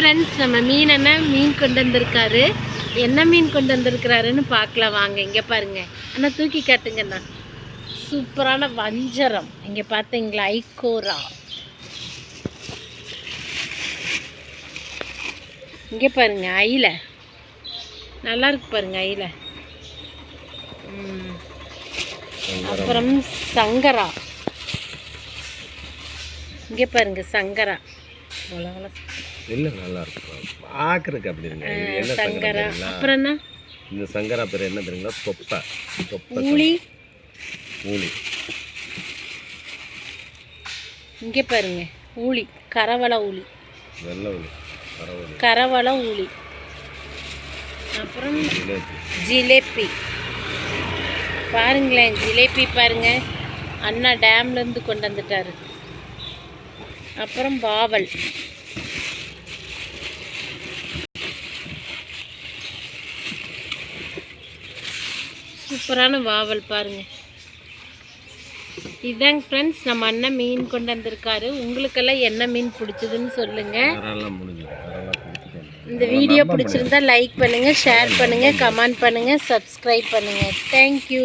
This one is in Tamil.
ஃப்ரெண்ட்ஸ், நம்ம மீன் அண்ணன் மீன் கொண்டு வந்திருக்காரு. என்ன மீன் கொண்டு வந்திருக்கிறாருன்னு பார்க்கலாம் வாங்க. இங்கே பாருங்க அண்ணா, தூக்கி காட்டுங்கண்ணா. சூப்பரான வஞ்சரம். இங்கே பார்த்தீங்களா, ஐகோரா. இங்கே பாருங்க ஐல, நல்லா இருக்கு பாருங்க ஐல. அப்புறம் சங்கரா. இங்கே பாருங்க சங்கரா. இல்லை நல்லா இருக்கும் பார்க்குறதுக்கு அப்படி இருங்க. என்ன சங்கரா. அப்புறம் என்ன இந்த சங்கரா பேர் என்ன தெரியுங்களா? தொப்பை. தொப்பை ஊளி. ஊளி. இங்கே பாருங்க ஊளி, கரவள ஊளி, வெள்ளை ஊளி, கரவள ஊளி. அப்புறம் ஜிலேபி. பாருங்களேன் ஜிலேபி பாருங்க, அண்ணா டேம்லேருந்து கொண்டு வந்துட்டாரு. அப்புறம் பாவல். சூப்பரான வாவல் பாருங்க. இதாங்க ஃப்ரெண்ட்ஸ், நம்ம அண்ணன் மீன் கொண்டு வந்திருக்காரு. உங்களுக்கெல்லாம் என்ன மீன் பிடிச்சதுன்னு சொல்லுங்க. இந்த வீடியோ பிடிச்சிருந்தா லைக் பண்ணுங்க, ஷேர் பண்ணுங்க, கமெண்ட் பண்ணுங்க, சப்ஸ்கிரைப் பண்ணுங்க. தேங்க்யூ.